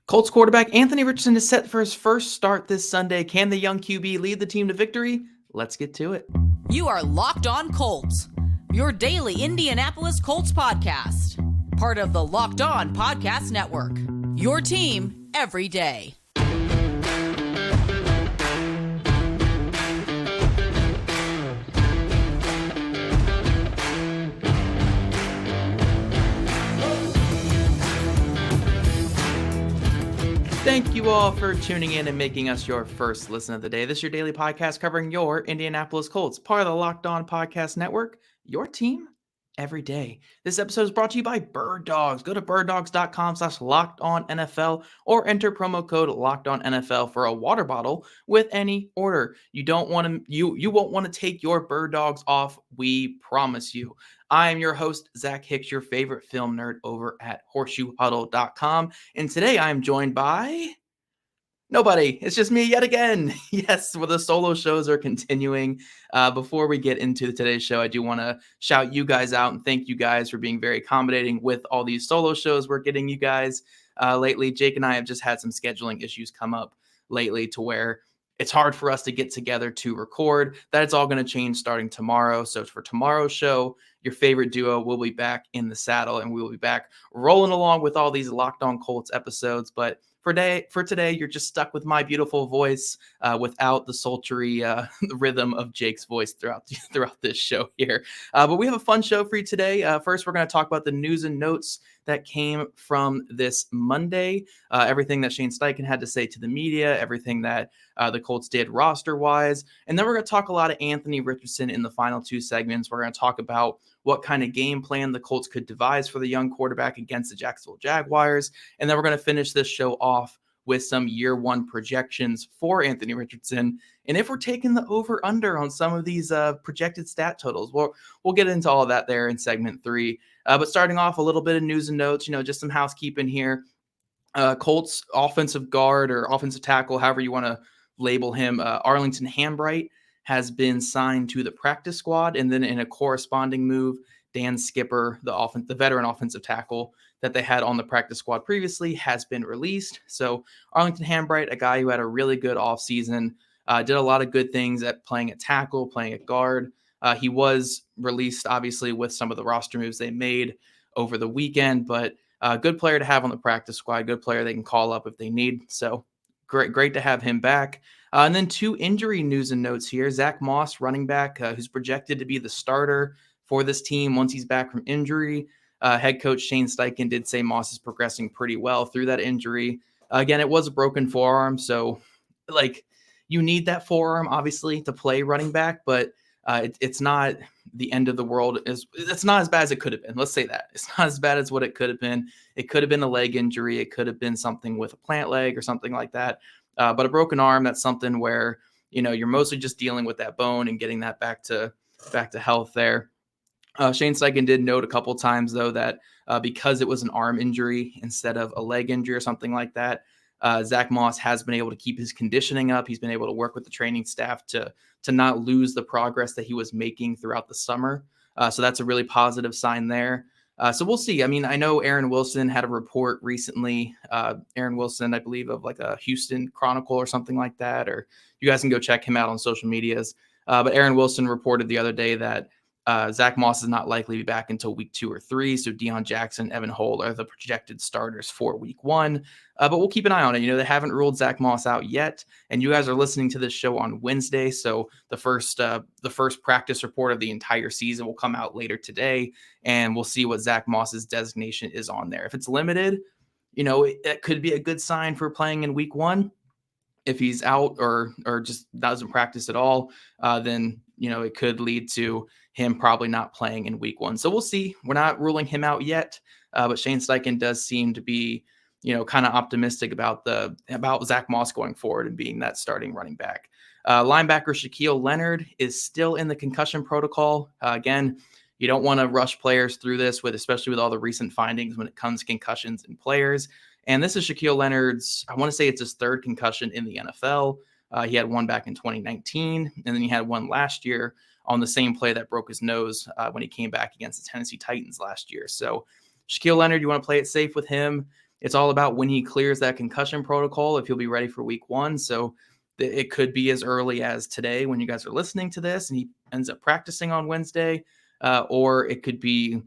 Colts quarterback Anthony Richardson is set for his first start this Sunday. Can the young QB lead the team to victory? Let's get to it. You are Locked On Colts, your daily Indianapolis Colts podcast. Part of the Locked On Podcast Network, your team every day. Thank you all for tuning in and making us your first listen of the day. This is your daily podcast covering your Indianapolis Colts, part of the Locked On Podcast Network, your team every day. This episode is brought to you by Bird Dogs. Go to birddogs.com/lockedonnfl or enter promo code LOCKEDONNFL for a water bottle with any order. You won't want to take your Bird Dogs off, we promise you. I am your host, Zach Hicks, your favorite film nerd over at horseshoehuddle.com. And today I am joined by nobody. It's just me yet again. Yes, well, the solo shows are continuing. Before we get into today's show, I do want to shout you guys out and thank you guys for being very accommodating with all these solo shows we're getting you guys lately. Jake and I have just had some scheduling issues come up lately to where it's hard for us to get together to record. That's all going to change starting tomorrow. So for tomorrow's show, your favorite duo will be back in the saddle, and we will be back rolling along with all these Locked On Colts episodes. But for today, you're just stuck with my beautiful voice without the sultry rhythm of Jake's voice throughout this show here. But we have a fun show for you today. First, we're going to talk about the news and notes that came from this Monday, everything that Shane Steichen had to say to the media, everything that the Colts did roster-wise. And then we're going to talk a lot of Anthony Richardson in the final two segments. We're going to talk about what kind of game plan the Colts could devise for the young quarterback against the Jacksonville Jaguars. And then we're going to finish this show off with some year one projections for Anthony Richardson. And if we're taking the over-under on some of these projected stat totals, we'll get into all of that there in segment 3. But starting off, a little bit of news and notes, just some housekeeping here. Colts offensive guard or offensive tackle, however you want to label him, Arlington Hambright has been signed to the practice squad. And then in a corresponding move, Dan Skipper, the veteran offensive tackle that they had on the practice squad previously, has been released. So Arlington Hambright, a guy who had a really good offseason, did a lot of good things at playing at tackle, playing at guard. He was released, obviously, with some of the roster moves they made over the weekend, but good player to have on the practice squad, good player they can call up if they need. So great to have him back. And then two injury news and notes here. Zach Moss, running back, who's projected to be the starter for this team once he's back from injury. Head coach Shane Steichen did say Moss is progressing pretty well through that injury. Again, it was a broken forearm, so you need that forearm, obviously, to play running back, but it's not the end of the world. It's not as bad as it could have been. Let's say that. It's not as bad as what it could have been. It could have been a leg injury. It could have been something with a plant leg or something like that. But a broken arm, that's something where, you're mostly just dealing with that bone and getting that back to health there. Shane Steichen did note a couple times, though, that because it was an arm injury instead of a leg injury or something like that, Zach Moss has been able to keep his conditioning up. He's been able to work with the training staff to not lose the progress that he was making throughout the summer. So that's a really positive sign there. So we'll see. I mean, I know Aaron Wilson had a report recently. Aaron Wilson, I believe, of like a Houston Chronicle or something like that, or you guys can go check him out on social medias. But Aaron Wilson reported the other day that Zach Moss is not likely to be back until week 2 or 3. So Deion Jackson, Evan Hull are the projected starters for week 1. But we'll keep an eye on it. They haven't ruled Zach Moss out yet. And you guys are listening to this show on Wednesday. So the first practice report of the entire season will come out later today. And we'll see what Zach Moss's designation is on there. If it's limited, it could be a good sign for playing in week 1. If he's out or just doesn't practice at all, then it could lead to him probably not playing in week 1. So we'll see. We're not ruling him out yet, but Shane Steichen does seem to be, kind of optimistic about Zach Moss going forward and being that starting running back. Linebacker Shaquille Leonard is still in the concussion protocol. Again, you don't want to rush players through this, especially with all the recent findings when it comes to concussions in players. And this is Shaquille Leonard's, I want to say it's his 3rd concussion in the NFL. He had one back in 2019, and then he had one last year on the same play that broke his nose when he came back against the Tennessee Titans last year. So Shaquille Leonard, you want to play it safe with him. it's all about when he clears that concussion protocol, if he'll be ready for week 1. So it could be as early as today when you guys are listening to this and he ends up practicing on Wednesday, or it could be,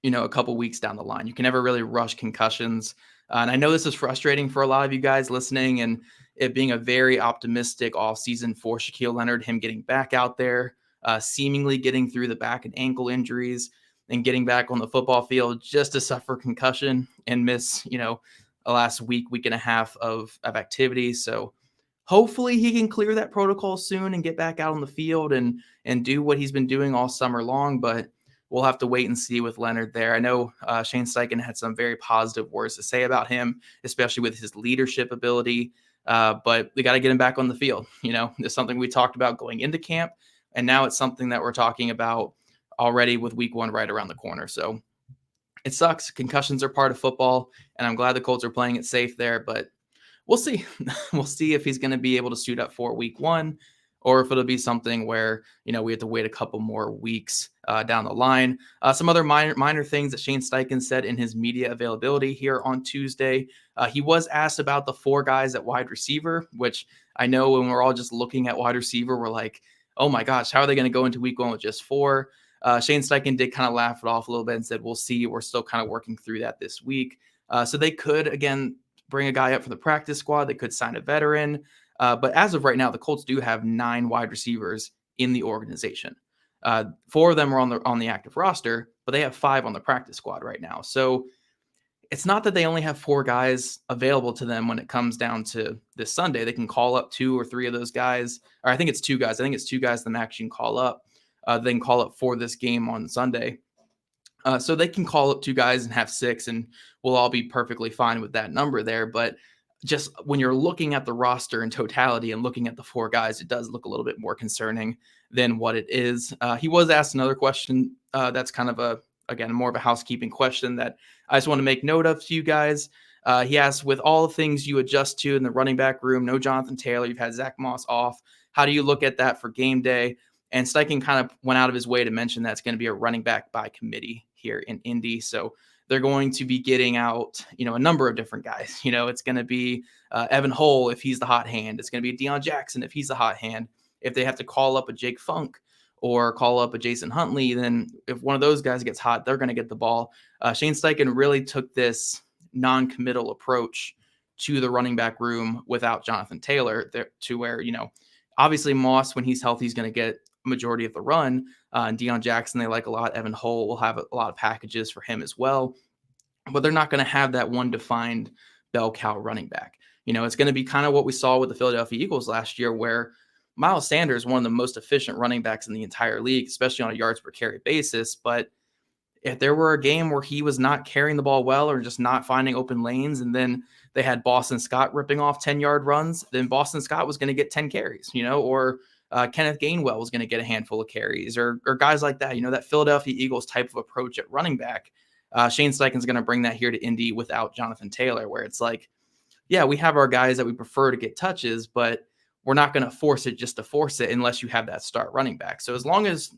a couple weeks down the line. You can never really rush concussions. And I know this is frustrating for a lot of you guys listening, and it being a very optimistic offseason for Shaquille Leonard, him getting back out there, seemingly getting through the back and ankle injuries and getting back on the football field just to suffer concussion and miss, a last week and a half of activity. So hopefully he can clear that protocol soon and get back out on the field and do what he's been doing all summer long. But we'll have to wait and see with Leonard there. I know Shane Steichen had some very positive words to say about him, especially with his leadership ability. But we got to get him back on the field. It's something we talked about going into camp, and now it's something that we're talking about already with week 1 right around the corner. So it sucks. Concussions are part of football, and I'm glad the Colts are playing it safe there, but we'll see. We'll see if he's going to be able to suit up for week 1, or if it'll be something where, we have to wait a couple more weeks down the line. Some other minor things that Shane Steichen said in his media availability here on Tuesday. He was asked about the 4 guys at wide receiver, which I know when we're all just looking at wide receiver, we're like, oh my gosh, how are they going to go into week 1 with just 4? Shane Steichen did kind of laugh it off a little bit and said, we'll see. We're still kind of working through that this week. So they could, again, bring a guy up for the practice squad. They could sign a veteran. But as of right now, the Colts do have 9 wide receivers in the organization. 4 of them are on the active roster, but they have 5 on the practice squad right now. So it's not that they only have 4 guys available to them when it comes down to this Sunday. They can call up 2 or 3 of those guys, or I think it's 2 guys. I think it's 2 guys the max you can call up. They can call up for this game on Sunday. So they can call up 2 guys and have 6, and we'll all be perfectly fine with that number there. But just when you're looking at the roster in totality and looking at the 4 guys, it does look a little bit more concerning than what it is. He was asked another question that's kind of again, more of a housekeeping question that I just want to make note of to you guys. He asked, with all the things you adjust to in the running back room, no Jonathan Taylor, you've had Zach Moss off. How do you look at that for game day? And Steichen kind of went out of his way to mention that's going to be a running back by committee here in Indy. So they're going to be getting out, a number of different guys. It's going to be Evan Hull if he's the hot hand. It's going to be Deion Jackson if he's the hot hand. If they have to call up a Jake Funk or call up a Jason Huntley, then if one of those guys gets hot, they're going to get the ball. Shane Steichen really took this non-committal approach to the running back room without Jonathan Taylor there, to where, obviously Moss, when he's healthy, he's going to get a majority of the run. And Deion Jackson, they like a lot. Evan Hull will have a lot of packages for him as well. But they're not going to have that one defined bell cow running back. It's going to be kind of what we saw with the Philadelphia Eagles last year, where Miles Sanders is one of the most efficient running backs in the entire league, especially on a yards per carry basis. But if there were a game where he was not carrying the ball well or just not finding open lanes, and then they had Boston Scott ripping off 10-yard runs, then Boston Scott was going to get 10 carries, or Kenneth Gainwell was going to get a handful of carries, or guys like that. That Philadelphia Eagles type of approach at running back. Shane Steichen's going to bring that here to Indy without Jonathan Taylor, where it's like, yeah, we have our guys that we prefer to get touches, but we're not going to force it just to force it unless you have that start running back. So as long as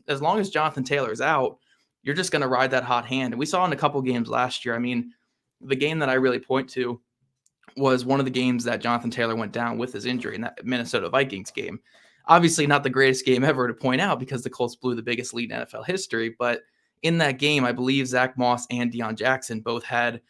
Jonathan Taylor is out, you're just going to ride that hot hand. And we saw in a couple games last year. I mean, the game that I really point to was one of the games that Jonathan Taylor went down with his injury, in that Minnesota Vikings game. Obviously not the greatest game ever to point out because the Colts blew the biggest lead in NFL history. But in that game, I believe Zach Moss and Deion Jackson both had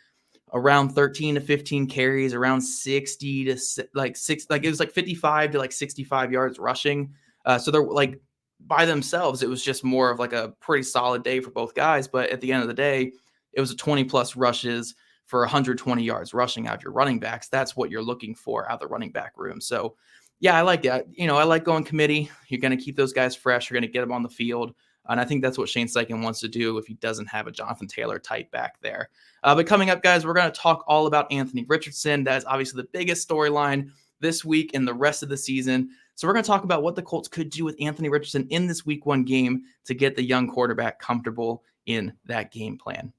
around 13 to 15 carries, around 60 to it was like 55 to 65 yards rushing. So they're like by themselves, it was just more of like a pretty solid day for both guys. But at the end of the day, it was a 20 plus rushes for 120 yards rushing out of your running backs. That's what you're looking for out of the running back room. So yeah, I like that. I like going committee. You're going to keep those guys fresh. You're going to get them on the field. And I think that's what Shane Steichen wants to do if he doesn't have a Jonathan Taylor type back there. But coming up, guys, we're going to talk all about Anthony Richardson. That is obviously the biggest storyline this week and the rest of the season. So we're going to talk about what the Colts could do with Anthony Richardson in this week 1 game to get the young quarterback comfortable in that game plan.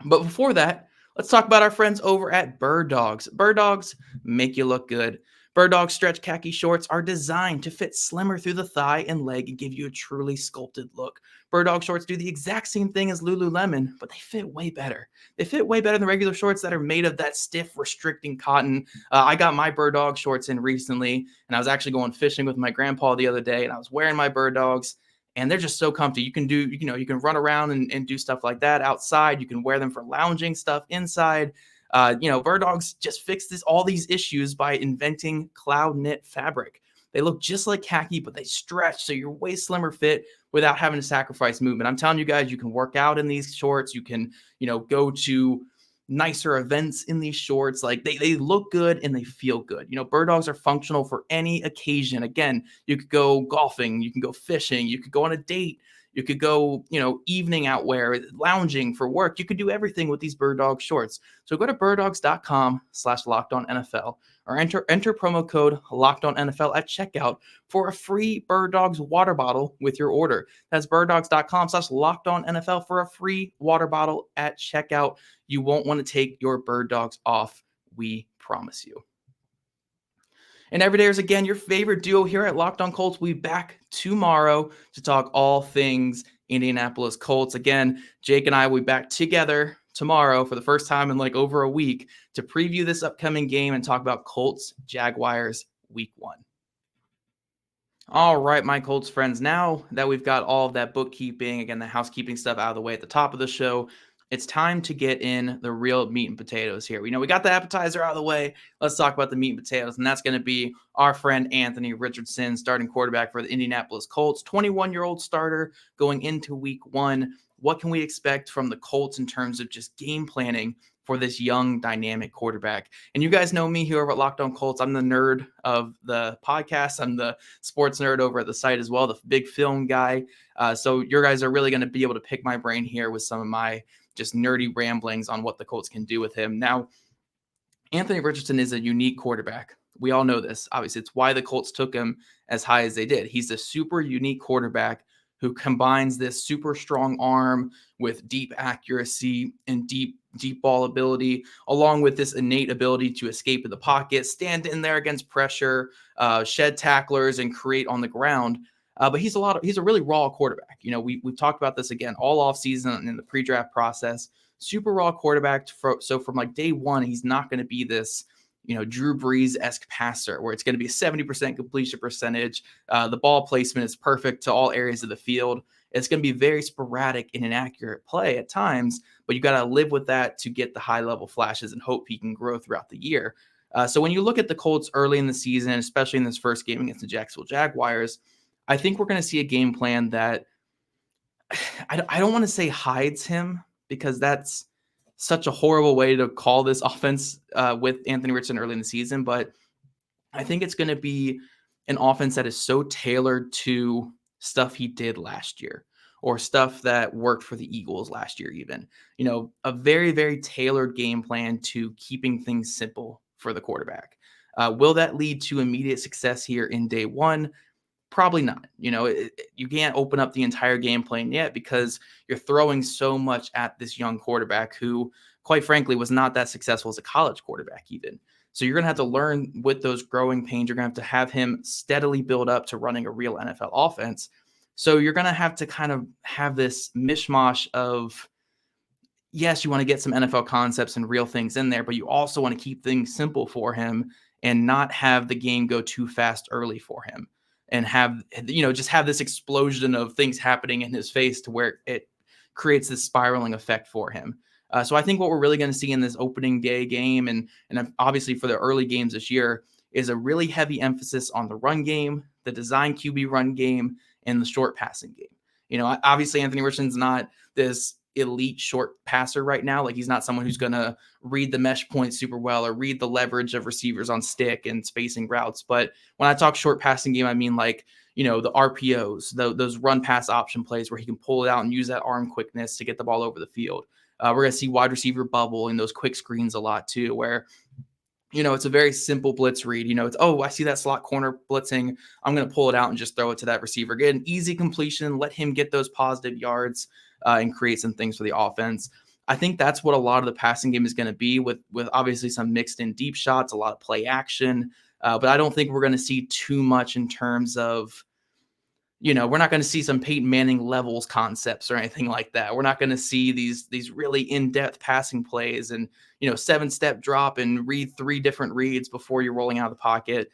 But before that, let's talk about our friends over at Bird Dogs. Bird Dogs make you look good. Bird Dog stretch khaki shorts are designed to fit slimmer through the thigh and leg and give you a truly sculpted look. Bird Dog shorts do the exact same thing as Lululemon, but they fit way better. They fit way better than regular shorts that are made of that stiff, restricting cotton. I got my Bird Dog shorts in recently, and I was actually going fishing with my grandpa the other day, and I was wearing my Bird Dogs, and they're just so comfy. You can do, you can run around and do stuff like that outside. You can wear them for lounging stuff inside. Bird Dogs just fixed all these issues by inventing cloud knit fabric. They look just like khaki, but they stretch, so you're way slimmer fit without having to sacrifice movement. I'm telling you guys, you can work out in these shorts. You can, go to nicer events in these shorts. Like they look good and they feel good. Bird Dogs are functional for any occasion. Again, you could go golfing, you can go fishing, you could go on a date. You could go, evening outwear, lounging for work. You could do everything with these Bird Dog shorts. So go to birddogs.com/LockedOnNFL or enter promo code LockedOnNFL at checkout for a free Bird Dogs water bottle with your order. That's birddogs.com/LockedOnNFL for a free water bottle at checkout. You won't want to take your Bird Dogs off. We promise you. And Everydayers, again, your favorite duo here at Locked On Colts. We'll be back tomorrow to talk all things Indianapolis Colts. Again, Jake and I will be back together tomorrow for the first time in like over a week to preview this upcoming game and talk about Colts Jaguars Week 1. All right, my Colts friends, now that we've got all of that bookkeeping, again, the housekeeping stuff out of the way at the top of the show, it's time to get in the real meat and potatoes here. We got the appetizer out of the way. Let's talk about the meat and potatoes, and that's going to be our friend Anthony Richardson, starting quarterback for the Indianapolis Colts, 21-year-old starter going into Week 1. What can we expect from the Colts in terms of just game planning for this young, dynamic quarterback? And you guys know me here over at Locked On Colts. I'm the nerd of the podcast. I'm the sports nerd over at the site as well, the big film guy. So your guys are really going to be able to pick my brain here with some of my just nerdy ramblings on what the Colts can do with him. Now, Anthony Richardson is a unique quarterback. We all know this. Obviously, it's why the Colts took him as high as they did. He's a super unique quarterback who combines this super strong arm with deep accuracy and deep ball ability, along with this innate ability to escape in the pocket, stand in there against pressure, shed tacklers, and create on the ground. But he's a really raw quarterback. We've talked about this again all offseason in the pre-draft process. Super raw quarterback. So from like day one, he's not going to be this, Drew Brees-esque passer where it's going to be a 70% completion percentage. The ball placement is perfect to all areas of the field. It's going to be very sporadic and inaccurate play at times, but you got to live with that to get the high level flashes and hope he can grow throughout the year. So when you look at the Colts early in the season, especially in this first game against the Jacksonville Jaguars, I think we're going to see a game plan that I don't want to say hides him, because that's such a horrible way to call this offense with Anthony Richardson early in the season. But I think it's going to be an offense that is so tailored to stuff he did last year or stuff that worked for the Eagles last year even. A very, very tailored game plan to keeping things simple for the quarterback. Will that lead to immediate success here in day one? Probably not. You can't open up the entire game plan yet because you're throwing so much at this young quarterback who, quite frankly, was not that successful as a college quarterback even. So you're going to have to learn with those growing pains. You're going to have him steadily build up to running a real NFL offense. So you're going to have to kind of have this mishmash of, yes, you want to get some NFL concepts and real things in there, but you also want to keep things simple for him and not have the game go too fast early for him. And just have this explosion of things happening in his face to where it creates this spiraling effect for him. So I think what we're really going to see in this opening day game and obviously for the early games this year is a really heavy emphasis on the run game, the design QB run game, and the short passing game. Obviously Anthony Richardson's not this elite short passer right now. Like he's not someone who's going to read the mesh points super well or read the leverage of receivers on stick and spacing routes. But when I talk short passing game, I mean like, the RPOs, those run pass option plays where he can pull it out and use that arm quickness to get the ball over the field. We're going to see wide receiver bubble and those quick screens a lot too, where it's a very simple blitz read. It's, I see that slot corner blitzing. I'm going to pull it out and just throw it to that receiver. Get an easy completion, let him get those positive yards and create some things for the offense. I think that's what a lot of the passing game is going to be with obviously some mixed in deep shots, a lot of play action. But I don't think we're going to see too much in terms of, we're not going to see some Peyton Manning levels concepts or anything like that. We're not going to see these really in-depth passing plays and, 7-step drop and read 3 different reads before you're rolling out of the pocket.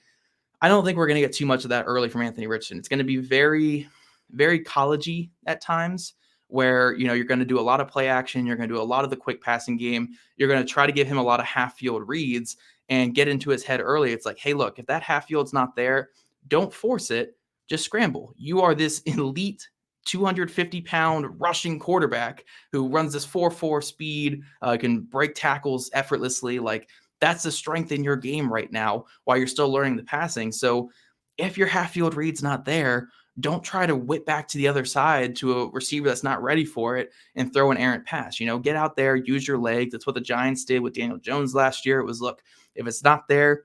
I don't think we're going to get too much of that early from Anthony Richardson. It's going to be very, very college-y at times where, you're going to do a lot of play action. You're going to do a lot of the quick passing game. You're going to try to give him a lot of half-field reads and get into his head early. It's like, hey, look, if that half-field's not there, don't force it. Just scramble. You are this elite 250-pound rushing quarterback who runs this 4.4 speed, can break tackles effortlessly. Like, that's the strength in your game right now while you're still learning the passing. So if your half-field read's not there, don't try to whip back to the other side to a receiver that's not ready for it and throw an errant pass. Get out there, use your legs. That's what the Giants did with Daniel Jones last year. It was, look, if it's not there,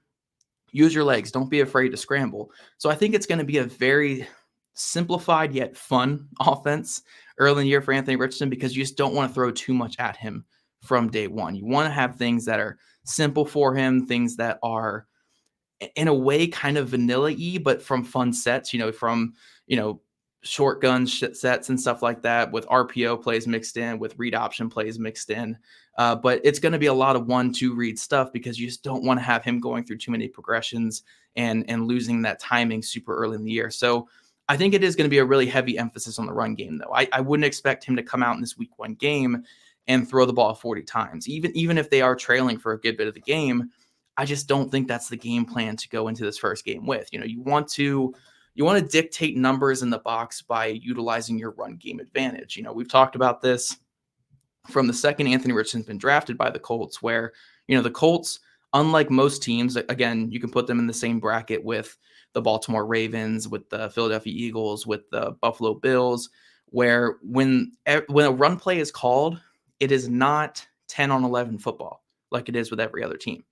use your legs. Don't be afraid to scramble. So I think it's going to be a very simplified yet fun offense early in the year for Anthony Richardson because you just don't want to throw too much at him from day one. You want to have things that are simple for him, things that are in a way kind of vanilla-y, but from fun sets, from, short gun sets and stuff like that with RPO plays mixed in, with read option plays mixed in. But it's going to be a lot of 1-2 read stuff because you just don't want to have him going through too many progressions and losing that timing super early in the year. So I think it is going to be a really heavy emphasis on the run game, though. I wouldn't expect him to come out in this week 1 game and throw the ball 40 times, even if they are trailing for a good bit of the game. I just don't think that's the game plan to go into this first game with. You want to dictate numbers in the box by utilizing your run game advantage. We've talked about this from the second Anthony Richardson's been drafted by the Colts, where, the Colts, unlike most teams, again, you can put them in the same bracket with the Baltimore Ravens, with the Philadelphia Eagles, with the Buffalo Bills, where when a run play is called, it is not 10-on-11 football like it is with every other team.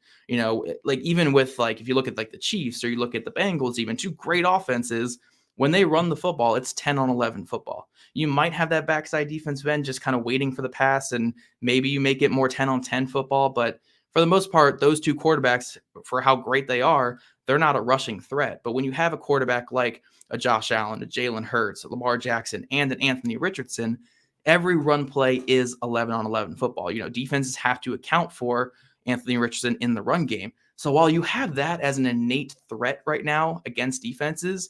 Like even with, like, if you look at like the Chiefs or you look at the Bengals, even 2 great offenses, when they run the football, it's 10-on-11 football. You might have that backside defensive end just kind of waiting for the pass, and maybe you make it more 10-on-10 football. But for the most part, those 2 quarterbacks, for how great they are, they're not a rushing threat. But when you have a quarterback like a Josh Allen, a Jalen Hurts, a Lamar Jackson, and an Anthony Richardson, every run play is 11-on-11 football. Defenses have to account for Anthony Richardson in the run game. So while you have that as an innate threat right now against defenses,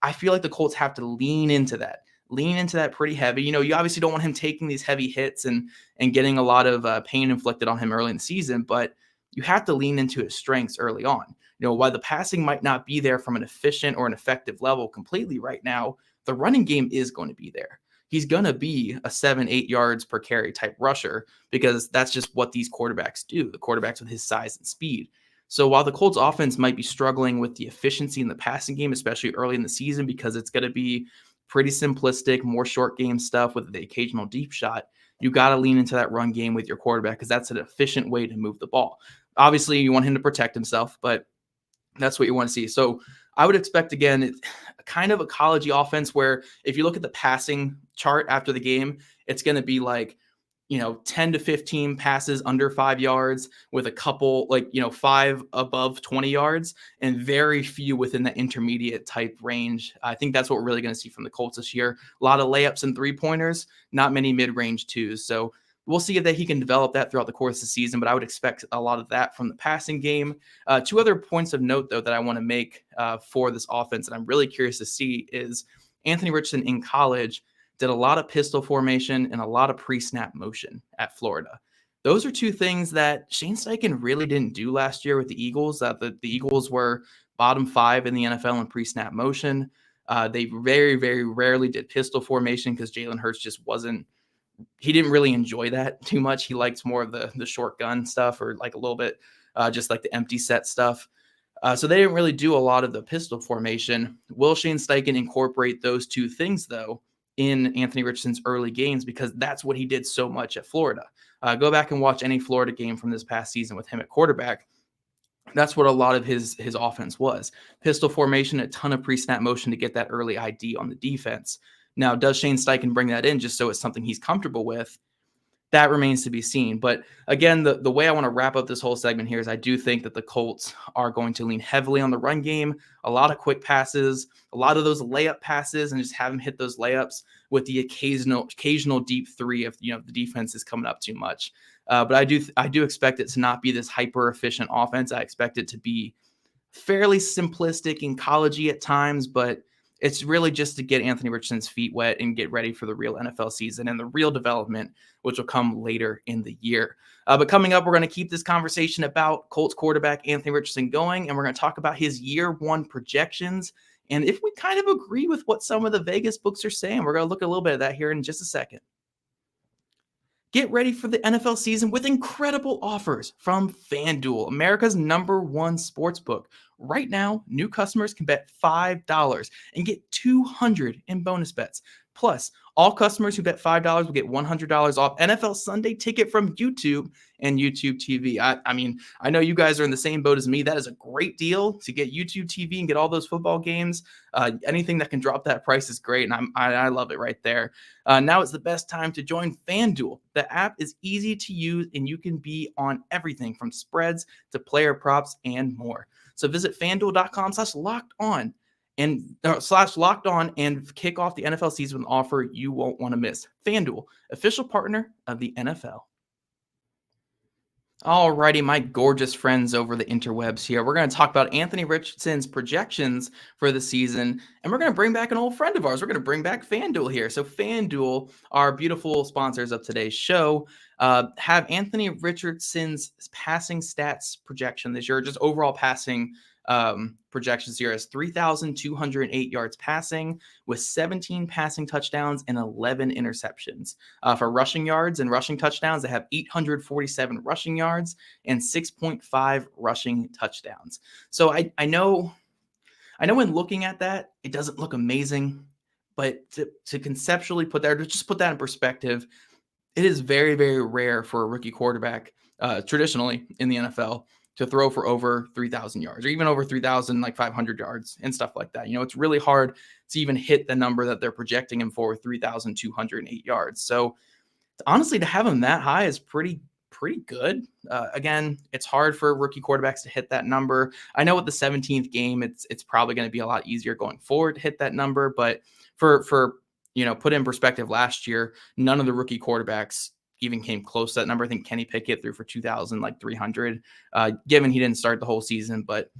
I feel like the Colts have to lean into that pretty heavy. You obviously don't want him taking these heavy hits and getting a lot of pain inflicted on him early in the season, but you have to lean into his strengths early on. While the passing might not be there from an efficient or an effective level completely right now, the running game is going to be there. He's going to be a 7-8 yards per carry type rusher because that's just what these quarterbacks do, the quarterbacks with his size and speed. So while the Colts offense might be struggling with the efficiency in the passing game, especially early in the season, because it's going to be pretty simplistic, more short game stuff with the occasional deep shot, you got to lean into that run game with your quarterback because that's an efficient way to move the ball. Obviously, you want him to protect himself, but that's what you want to see. So I would expect, again, kind of a college-y offense where if you look at the passing chart after the game, it's going to be like, 10 to 15 passes under 5 yards with a couple, 5 above 20 yards and very few within the intermediate type range. I think that's what we're really going to see from the Colts this year. A lot of layups and 3-pointers, not many mid-range twos. So we'll see that he can develop that throughout the course of the season, but I would expect a lot of that from the passing game. 2 other points of note, though, that I want to make for this offense, and I'm really curious to see, is Anthony Richardson in college did a lot of pistol formation and a lot of pre-snap motion at Florida. Those are 2 things that Shane Steichen really didn't do last year with the Eagles. The Eagles were bottom 5 in the NFL in pre-snap motion. They very, very rarely did pistol formation because Jalen Hurts just he didn't really enjoy that too much. He liked more of the short gun stuff, or like a little bit just like the empty set stuff. So they didn't really do a lot of the pistol formation. Will Shane Steichen incorporate those 2 things, though, in Anthony Richardson's early games? Because that's what he did so much at Florida. Go back and watch any Florida game from this past season with him at quarterback. That's what a lot of his offense was. Pistol formation, a ton of pre-snap motion to get that early ID on the defense. Now, does Shane Steichen bring that in just so it's something he's comfortable with? that remains to be seen. But again, the way I want to wrap up this whole segment here is I do think that the Colts are going to lean heavily on the run game, a lot of quick passes, a lot of those layup passes, and just have them hit those layups with the occasional deep three if the defense is coming up too much. But I do expect it to not be this hyper efficient offense. I expect it to be fairly simplistic and collegey at times, but it's really just to get Anthony Richardson's feet wet and get ready for the real NFL season and the real development, which will come later in the year. But coming up, we're going to keep this conversation about Colts quarterback Anthony Richardson going, and we're going to talk about his year one projections. And if we kind of agree with what some of the Vegas books are saying, we're going to look at a little bit of that here in just a second. Get ready for the NFL season with incredible offers from FanDuel, America's #1 sportsbook. Right now, new customers can bet $5 and get $200 in bonus bets. Plus, all customers who bet $5 will get $100 off NFL Sunday Ticket from YouTube and YouTube TV. I mean, I know you guys are in the same boat as me. That is a great deal to get YouTube TV and get all those football games. Anything that can drop that price is great, and I love it right there. Now is the best time to join FanDuel. The app is easy to use, and you can be on everything from spreads to player props and more. So visit FanDuel.com/locked-on and /locked-on and kick off the NFL season with an offer you won't want to miss. FanDuel, official partner of the NFL. Alrighty, my gorgeous friends over the interwebs here. We're going to talk about Anthony Richardson's projections for the season, and we're going to bring back an old friend of ours. We're going to bring back FanDuel here. So FanDuel, our beautiful sponsors of today's show, have Anthony Richardson's passing stats projection this year, just overall passing projections here as 3,208 yards passing with 17 passing touchdowns and 11 interceptions. For rushing yards and rushing touchdowns, they have 847 rushing yards and 6.5 rushing touchdowns. So I know when looking at that, it doesn't look amazing, but to conceptually put that in perspective, it is very, very rare for a rookie quarterback, traditionally in the NFL, to throw for over 3,000 yards or even over 3,500 yards and stuff like that. It's really hard to even hit the number that they're projecting him for, 3,208 yards. So honestly, to have him that high is pretty good. Again, it's hard for rookie quarterbacks to hit that number. I know with the 17th game, it's probably going to be a lot easier going forward to hit that number. But for put in perspective, last year, none of the rookie quarterbacks even came close to that number. I think Kenny Pickett threw for 2,300, given he didn't start the whole season. But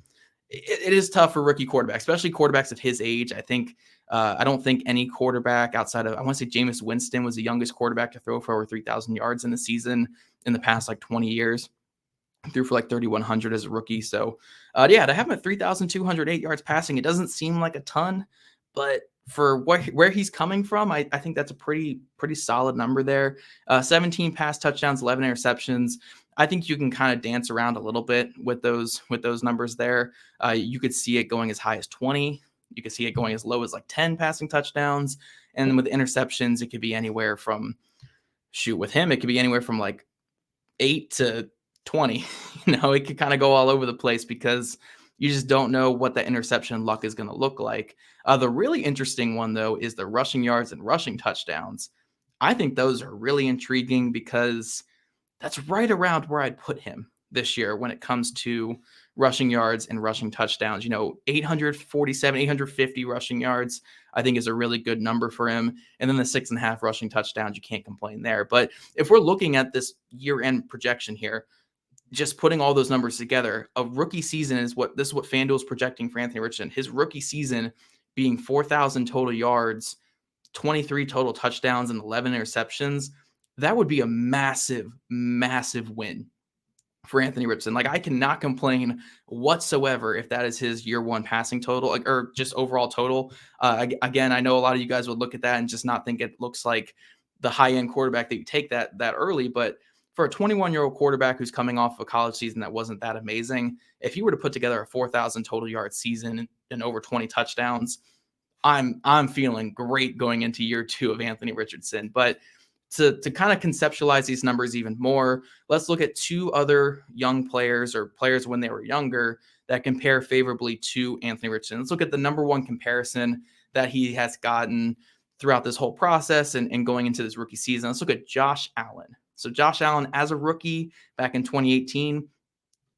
it is tough for rookie quarterbacks, especially quarterbacks of his age. I don't think any quarterback outside of, I want to say Jameis Winston was the youngest quarterback to throw for over 3,000 yards in the season in the past 20 years. Threw for 3,100 as a rookie. So to have him at 3,208 yards passing, it doesn't seem like a ton, but for where he's coming from, I think that's a pretty solid number there. 17 pass touchdowns, 11 interceptions. I think you can kind of dance around a little bit with those numbers there. You could see it going as high as 20. You could see it going as low as 10 passing touchdowns. And with interceptions, it could be anywhere from, with him, it could be anywhere from 8 to 20. It could kind of go all over the place because you just don't know what the interception luck is going to look like. The really interesting one, though, is the rushing yards and rushing touchdowns. I think those are really intriguing because that's right around where I'd put him this year when it comes to rushing yards and rushing touchdowns. 847, 850 rushing yards, I think is a really good number for him. And then the 6.5 rushing touchdowns, you can't complain there. But if we're looking at this year-end projection here, just putting all those numbers together, a rookie season is what FanDuel is projecting for Anthony Richardson. His rookie season being 4,000 total yards, 23 total touchdowns, and 11 interceptions. That would be a massive, massive win for Anthony Richardson. I cannot complain whatsoever if that is his year one passing total, or just overall total. Again, I know a lot of you guys would look at that and just not think it looks like the high-end quarterback that you take that early, but for a 21-year-old quarterback who's coming off a college season that wasn't that amazing, if he were to put together a 4,000 total yard season and over 20 touchdowns, I'm feeling great going into year two of Anthony Richardson. But to kind of conceptualize these numbers even more, let's look at two other young players or players when they were younger that compare favorably to Anthony Richardson. Let's look at the number one comparison that he has gotten throughout this whole process and going into this rookie season. Let's look at Josh Allen. So Josh Allen, as a rookie back in 2018,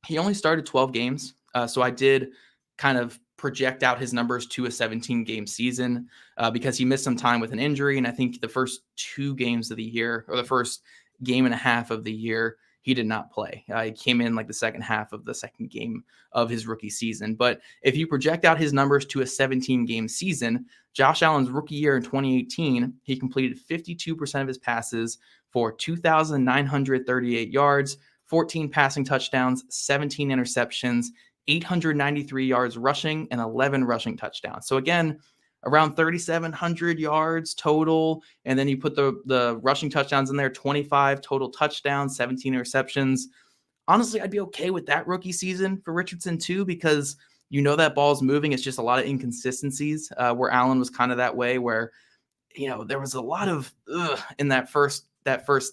he only started 12 games. So I did kind of project out his numbers to a 17-game season because he missed some time with an injury. And I think the first 2 games of the year, or the first game and a half of the year, he did not play. He came in like the second half of the second game of his rookie season. But if you project out his numbers to a 17-game season, Josh Allen's rookie year in 2018, he completed 52% of his passes for 2,938 yards, 14 passing touchdowns, 17 interceptions, 893 yards rushing, and 11 rushing touchdowns. So again, around 3,700 yards total. And then you put the rushing touchdowns in there, 25 total touchdowns, 17 interceptions. Honestly, I'd be okay with that rookie season for Richardson too, because that ball's moving. It's just a lot of inconsistencies where Allen was kind of that way, where there was a lot of in that first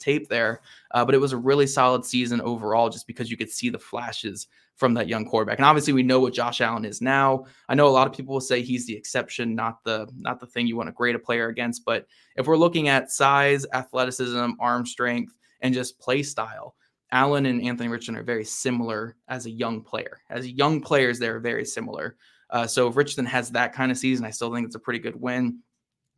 tape there, but it was a really solid season overall, just because you could see the flashes from that young quarterback. And obviously, we know what Josh Allen is now. I know a lot of people will say he's the exception, not the thing you want to grade a player against. But if we're looking at size, athleticism, arm strength, and just play style, Allen and Anthony Richardson are very similar as a young player. As young players, they're very similar. So if Richardson has that kind of season, I still think it's a pretty good win.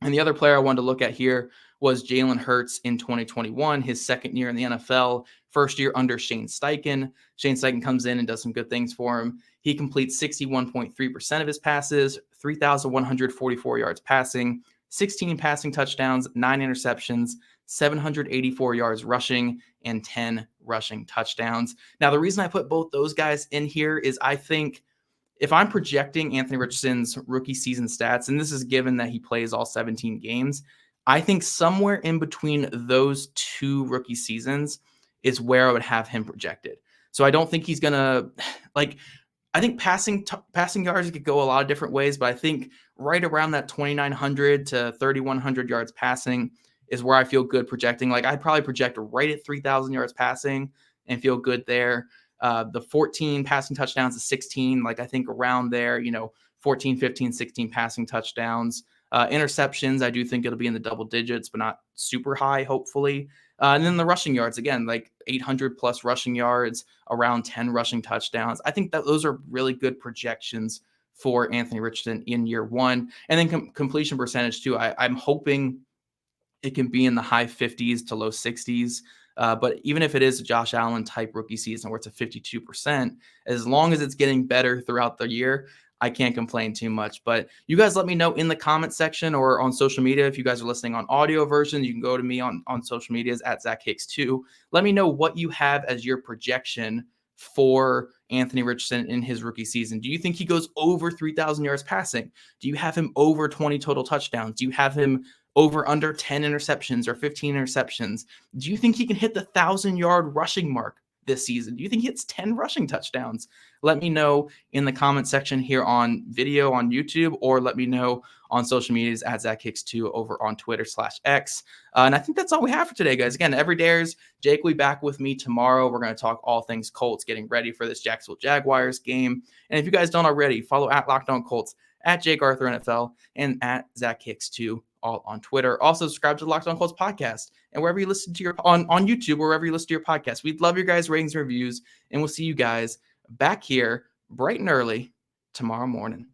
And the other player I wanted to look at here was Jalen Hurts in 2021, his second year in the NFL, first year under Shane Steichen. Shane Steichen comes in and does some good things for him. He completes 61.3% of his passes, 3,144 yards passing, 16 passing touchdowns, 9 interceptions, 784 yards rushing, and 10 rushing touchdowns. Now, the reason I put both those guys in here is I think if I'm projecting Anthony Richardson's rookie season stats, and this is given that he plays all 17 games, I think somewhere in between those 2 rookie seasons is where I would have him projected. So I don't think he's going to, I think passing yards could go a lot of different ways, but I think right around that 2,900 to 3,100 yards passing is where I feel good projecting. I'd probably project right at 3,000 yards passing and feel good there. The 14 passing touchdowns to 16, I think around there, 14, 15, 16 passing touchdowns. Interceptions, I do think it'll be in the double digits, but not super high, hopefully. And then the rushing yards, again, 800 plus rushing yards, around 10 rushing touchdowns. I think that those are really good projections for Anthony Richardson in year one. And then completion percentage too. I'm hoping it can be in the high 50s to low 60s. But even if it is a Josh Allen type rookie season where it's a 52%, as long as it's getting better throughout the year, I can't complain too much. But you guys let me know in the comment section or on social media. If you guys are listening on audio version, you can go to me on social medias at ZachHicks2. Let me know what you have as your projection for Anthony Richardson in his rookie season. Do you think he goes over 3,000 yards passing? Do you have him over 20 total touchdowns? Do you have him over under 10 interceptions or 15 interceptions? Do you think he can hit the 1,000-yard rushing mark this season? Do you think he hits 10 rushing touchdowns? Let me know in the comment section here on video on YouTube, or let me know on social medias at ZachHicks2 over on Twitter/X. And I think that's all we have for today, guys. Again, every dares, Jake will be back with me tomorrow. We're going to talk all things Colts, getting ready for this Jacksonville Jaguars game. And if you guys don't already, follow at Locked On Colts, at Jake Arthur NFL, and at ZachHicks2 all on Twitter. Also, subscribe to the Locked On Colts podcast and wherever you listen to your on YouTube, wherever you listen to your podcast. We'd love your guys' ratings and reviews, and we'll see you guys back here bright and early tomorrow morning.